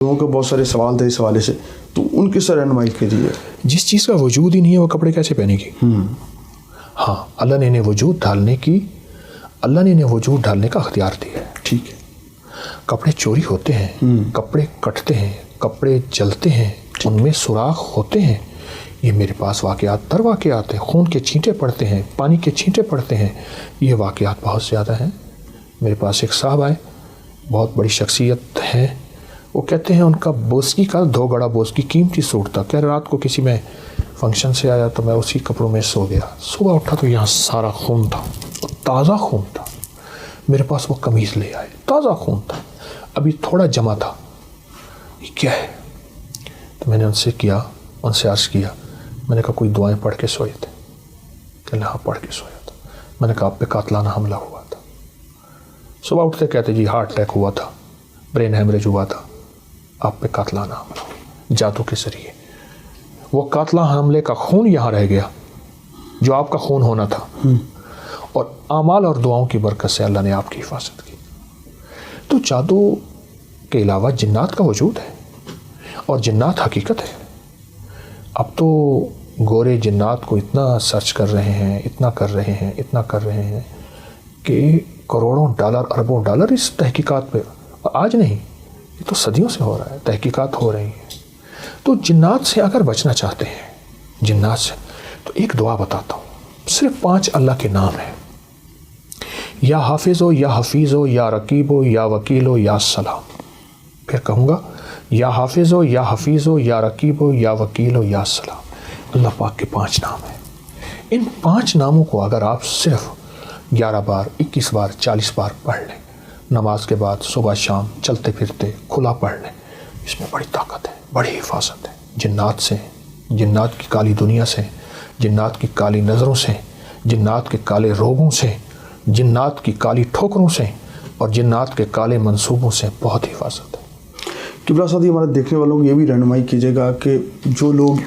لوگوں کے بہت سارے سوال تھے اس حوالے سے، تو ان کی سر رہنمائی کیجیے. جس چیز کا وجود ہی نہیں ہے وہ کپڑے کیسے پہنے گی؟ ہاں، اللہ نے انہیں وجود ڈالنے کا اختیار دیا ہے. ٹھیک ہے. کپڑے چوری ہوتے ہیں، کپڑے کٹتے ہیں، کپڑے جلتے ہیں، ان میں سوراخ ہوتے ہیں. یہ میرے پاس واقعات در واقعات ہیں. خون کے چھینٹے پڑتے ہیں، پانی کے چھینٹے پڑتے ہیں. یہ واقعات بہت زیادہ ہیں. میرے پاس ایک صاحب آئے، بہت بڑی شخصیت ہے. وہ کہتے ہیں ان کا بوسکی کا 2 گڑا بوسکی قیمتی سوٹ تھا. کہہ رہے رات کو کسی میں فنکشن سے آیا تو میں اسی کپڑوں میں سو گیا. صبح اٹھا تو یہاں سارا خون تھا، تازہ خون تھا. میرے پاس وہ قمیض لے آئے، تازہ خون تھا، ابھی تھوڑا جمع تھا. یہ کیا ہے؟ تو میں نے ان سے عرض کیا. میں نے کہا کوئی دعائیں پڑھ کے سوئے تھے؟ کہ ہاں پڑھ کے سویا تھا. میں نے کہا آپ پہ قاتلانہ حملہ ہوا تھا. صبح اٹھتے کہتے جی ہارٹ اٹیک ہوا تھا، برین ہیمریج ہوا تھا، آپ پہ قاتلانہ حملہ ہوا جادو کے ذریعے. وہ قاتلانہ حملے کا خون یہاں رہ گیا جو آپ کا خون ہونا تھا، اور اعمال اور دعاؤں کی برکت سے اللہ نے آپ کی حفاظت کی. تو جادو کے علاوہ جنات کا وجود ہے، اور جنات حقیقت ہے. اب تو گورے جنات کو اتنا سرچ کر رہے ہیں، اتنا کر رہے ہیں کہ کروڑوں ڈالر، اربوں ڈالر اس تحقیقات پہ. آج نہیں، یہ تو صدیوں سے ہو رہا ہے، تحقیقات ہو رہی ہیں. تو جنات سے اگر بچنا چاہتے ہیں، جنات سے، تو ایک دعا بتاتا ہوں. صرف 5 اللہ کے نام ہیں. یا حافظ ہو، یا حفیظ ہو، یا رقیب ہو، یا وکیل ہو، یا سلام. پھر کہوں گا یا حافظ ہو، یا حفیظ ہو، یا رقیب ہو، یا وکیل ہو، یا سلام. اللہ پاک کے 5 نام ہیں. ان 5 ناموں کو اگر آپ صرف 11 بار، 21 بار، 40 بار پڑھ لیں، نماز کے بعد، صبح شام، چلتے پھرتے کھلا پڑھ لیں، اس میں بڑی طاقت ہے، بڑی حفاظت ہے. جنات سے، جنات کی کالی دنیا سے، جنات کی کالی نظروں سے، جنات کے کالے روگوں سے، جنات کی کالی ٹھوکروں سے، اور جنات کے کالے منصوبوں سے بہت حفاظت ہے. قبلہ صاحب ہمارے دیکھنے والوں کو یہ بھی رہنمائی کیجیے گا کہ جو لوگ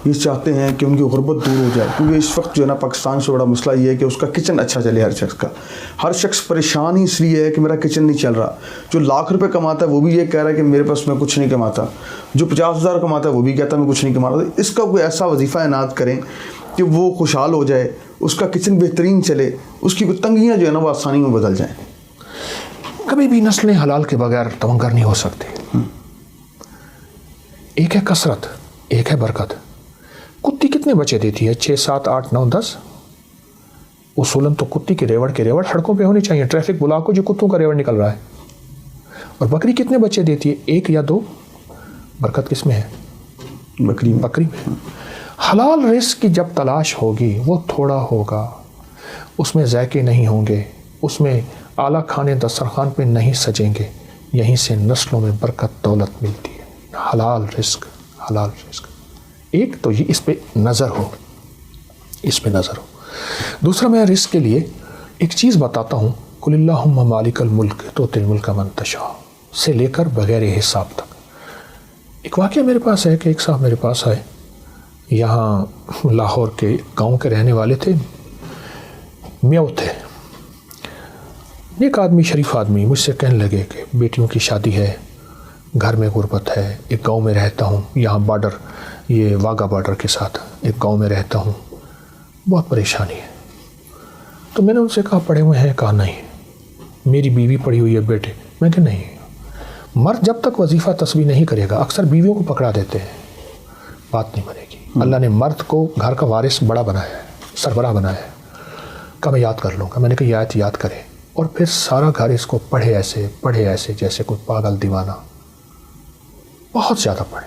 یہ چاہتے ہیں کہ ان کی غربت دور ہو جائے، کیونکہ اس وقت جو ہے نا پاکستان سے بڑا مسئلہ یہ ہے کہ اس کا کچن اچھا چلے. ہر شخص پریشان ہی اس لیے ہے کہ میرا کچن نہیں چل رہا. جو لاکھ روپے کماتا ہے وہ بھی یہ کہہ رہا ہے کہ میرے پاس میں کچھ نہیں کماتا. جو 50,000 کماتا ہے وہ بھی کہتا ہے میں کچھ نہیں کما رہا. اس کا کوئی ایسا وظیفہ عنایت کریں کہ وہ خوشحال ہو جائے، اس کا کچن بہترین چلے، اس کی تنگیاں جو ہے نا وہ آسانی میں بدل جائیں. کبھی بھی نسلیں حلال کے بغیر تمنگر نہیں ہو سکتی. ایک ہے کثرت، ایک ہے برکت. کتی کتنے بچے دیتی ہے؟ 6 7 8 9 10. اصولاً تو کتی کے ریوڑ سڑکوں پہ ہونی چاہیے. ٹریفک بلاک ہو جو کتوں کا ریوڑ نکل رہا ہے. اور بکری کتنے بچے دیتی ہے؟ 1 یا 2. برکت کس میں ہے؟ بکری میں. حلال رزق کی جب تلاش ہوگی وہ تھوڑا ہوگا، اس میں ذائقے نہیں ہوں گے، اس میں اعلیٰ کھانے دسترخوان پہ نہیں سجیں گے. یہیں سے نسلوں میں برکت دولت ملتی ہے. حلال رزق. ایک تو یہ اس پہ نظر ہو. دوسرا میں رزق کے لیے ایک چیز بتاتا ہوں. قل اللہم مالک الملک تؤتی الملک من تشاء سے لے کر بغیر حساب تک. ایک واقعہ میرے پاس ہے کہ ایک صاحب میرے پاس آئے، یہاں لاہور کے گاؤں کے رہنے والے تھے، میو تھے. ایک آدمی، شریف آدمی، مجھ سے کہنے لگے کہ بیٹیوں کی شادی ہے، گھر میں غربت ہے، ایک گاؤں میں رہتا ہوں، یہاں بارڈر، یہ واگا بارڈر کے ساتھ ایک گاؤں میں رہتا ہوں، بہت پریشانی ہے. تو میں نے ان سے کہا پڑھے ہوئے ہیں؟ کہا نہیں. میری بیوی پڑھی ہوئی ہے بیٹے؟ میں کہ نہیں. مرد جب تک وظیفہ تسبیح نہیں کرے گا، اکثر بیویوں کو پکڑا دیتے ہیں، بات نہیں بنے گی. اللہ نے مرد کو گھر کا وارث بڑا بنایا ہے، سربراہ بنایا ہے. کہا میں یاد کر لوں گا. میں نے کہا یہ آیت یاد کرے، اور پھر سارا گھر اس کو پڑھے ایسے جیسے کوئی پاگل دیوانہ. بہت زیادہ پڑھے.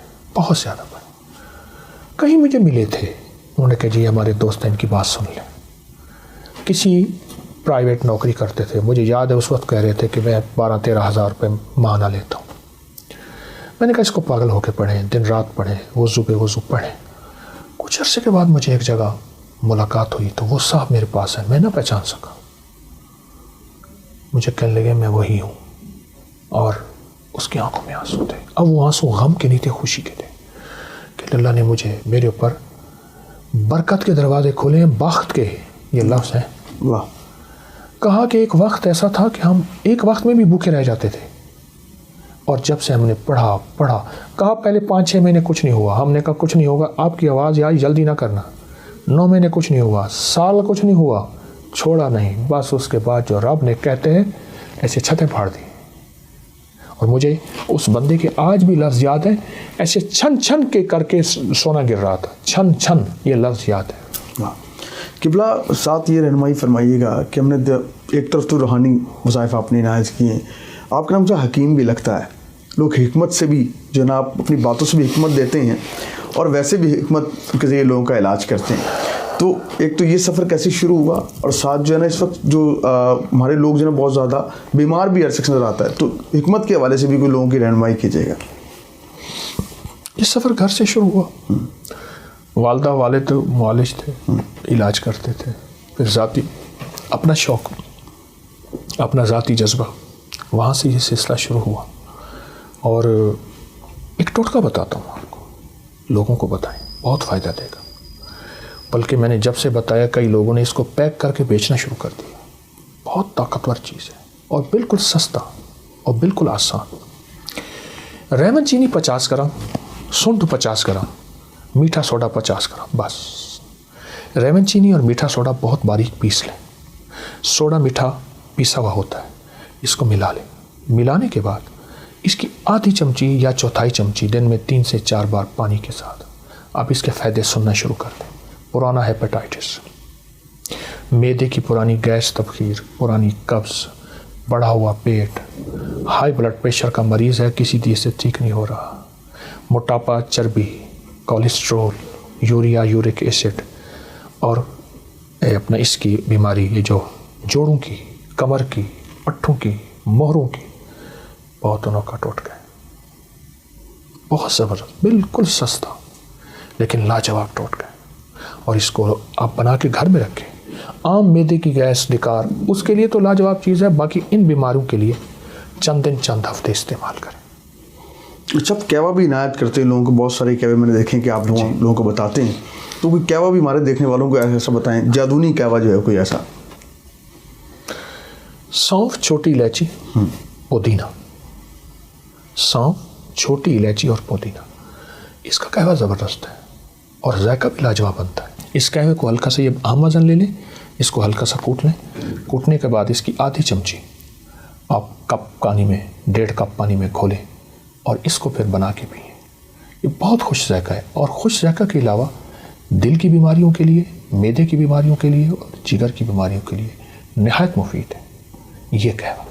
کہیں مجھے ملے تھے، انہوں نے کہا جی ہمارے دوست ہیں، ان کی بات سن لیں. کسی پرائیویٹ نوکری کرتے تھے. مجھے یاد ہے اس وقت کہہ رہے تھے کہ میں 12-13 ہزار روپے ماہانہ لیتا ہوں. میں نے کہا اس کو پاگل ہو کے پڑھیں، دن رات پڑھیں، وضو پہ وضو پڑھیں. کچھ عرصے کے بعد مجھے ایک جگہ ملاقات ہوئی تو وہ صاحب میرے پاس ہے. میں نہ پہچان سکا. مجھے کہنے لگے میں وہی ہوں، اور اس کی آنکھوں میں آنسو تھے. اب وہ آنسو غم کے نہیں تھے، خوشی کے تھے کہ اللہ نے میرے اوپر برکت کے دروازے کھولے ہیں، بخت کے. یہ لفظ ہے. واہ. کہا کہ ایک وقت ایسا تھا کہ ہم ایک وقت میں بھی بھوکے رہ جاتے تھے. اور جب سے ہم نے پڑھا کہا پہلے 5-6 مہینے کچھ نہیں ہوا، ہم نے کہا کچھ نہیں ہوگا، آپ کی آواز آئی جلدی نہ کرنا، 9 مہینے کچھ نہیں ہوا، سال کچھ نہیں ہوا، چھوڑا نہیں، بس اس کے بعد جو رب نے کہتے ہیں ایسے چھتیں پھاڑ دی. اور مجھے اس بندے کے آج بھی لفظ یاد ہیں، ایسے چھن چھن کے کر کے سونا گر رہا تھا، چھن چھن، یہ لفظ یاد ہے. قبلہ ساتھ یہ رہنمائی فرمائیے گا کہ ہم نے ایک طرف تو روحانی وظائف آپ نے عنایت کیے ہیں، آپ کا نام جو حکیم بھی لگتا ہے، لوگ حکمت سے بھی جو نا آپ اپنی باتوں سے بھی حکمت دیتے ہیں اور ویسے بھی حکمت کے ذریعے لوگوں کا علاج کرتے ہیں. تو ایک تو یہ سفر کیسے شروع ہوا، اور ساتھ جو ہے نا اس وقت جو ہمارے لوگ جو ہے نا بہت زیادہ بیمار بھی ہر شخص نظر آتا ہے، تو حکمت کے حوالے سے بھی کوئی لوگوں کی رہنمائی کیجیے گا. یہ سفر گھر سے شروع ہوا. والدہ والد معالج تھے، علاج کرتے تھے، پھر ذاتی اپنا شوق، اپنا ذاتی جذبہ، وہاں سے یہ سلسلہ شروع ہوا. اور ایک ٹوٹکا بتاتا ہوں آپ کو، لوگوں کو بتائیں، بہت فائدہ دے گا. بلکہ میں نے جب سے بتایا کئی لوگوں نے اس کو پیک کر کے بیچنا شروع کر دیا. بہت طاقتور چیز ہے اور بالکل سستا اور بالکل آسان. ریمن چینی 50 گرام، سنڈ 50 گرام، میٹھا سوڈا 50 گرام، بس. ریمن چینی اور میٹھا سوڈا بہت باریک پیس لیں. سوڈا میٹھا پیسا ہوا ہوتا ہے، اس کو ملا لیں. ملانے کے بعد اس کی آدھی چمچی یا چوتھائی چمچی دن میں 3 سے 4 بار پانی کے ساتھ آپ اس کے فائدے سننا شروع کر دیں. پرانا ہیپیٹائٹس، معدے کی پرانی گیس تبخیر، پرانی قبض، بڑھا ہوا پیٹ، ہائی بلڈ پریشر کا مریض ہے، کسی چیز سے ٹھیک نہیں ہو رہا، موٹاپا، چربی، کولیسٹرول، یوریا، یورک ایسڈ، اور اپنا اس کی بیماری، یہ جو جوڑوں کی، کمر کی، پٹھوں کی، مہروں کی، بہت انوکھا ٹوٹکا ہے، بہت زبردست، بالکل سستا لیکن لاجواب ٹوٹکا ہے. اور اس کو آپ بنا کے گھر میں رکھیں. عام معدے کی گیس، ڈکار، اس کے لیے تو لاجواب چیز ہے، باقی ان بیماریوں کے لیے چند دن چند ہفتے استعمال کریں. اچھا، آپ کہوا بھی عنایت کرتے ہیں لوگوں کو، بہت سارے کہوے میں نے دیکھے کہ آپ لوگوں کو بتاتے ہیں، تو کوئی کہوا بھی ہمارے دیکھنے والوں کو ایسا بتائیں، جادونی کہوا جو ہے کوئی ایسا. سونف، چھوٹی الائچی، پودینہ. سونف، چھوٹی الائچی اور پودینہ، اس کا کہوا زبردست ہے اور ذائقہ بھی لاجواب بنتا ہے. اس قہوے کو ہلکا سا، یہ اہم وزن لے لیں، اس کو ہلکا سا کوٹ لیں. کوٹنے کے بعد اس کی آدھی چمچی آپ کپ پانی میں، 1.5 کپ پانی میں کھولیں اور اس کو پھر بنا کے پئیں. یہ بہت خوش ذائقہ ہے، اور خوش ذائقہ کے علاوہ دل کی بیماریوں کے لیے، معدے کی بیماریوں کے لیے اور جگر کی بیماریوں کے لیے نہایت مفید ہے یہ قہوہ.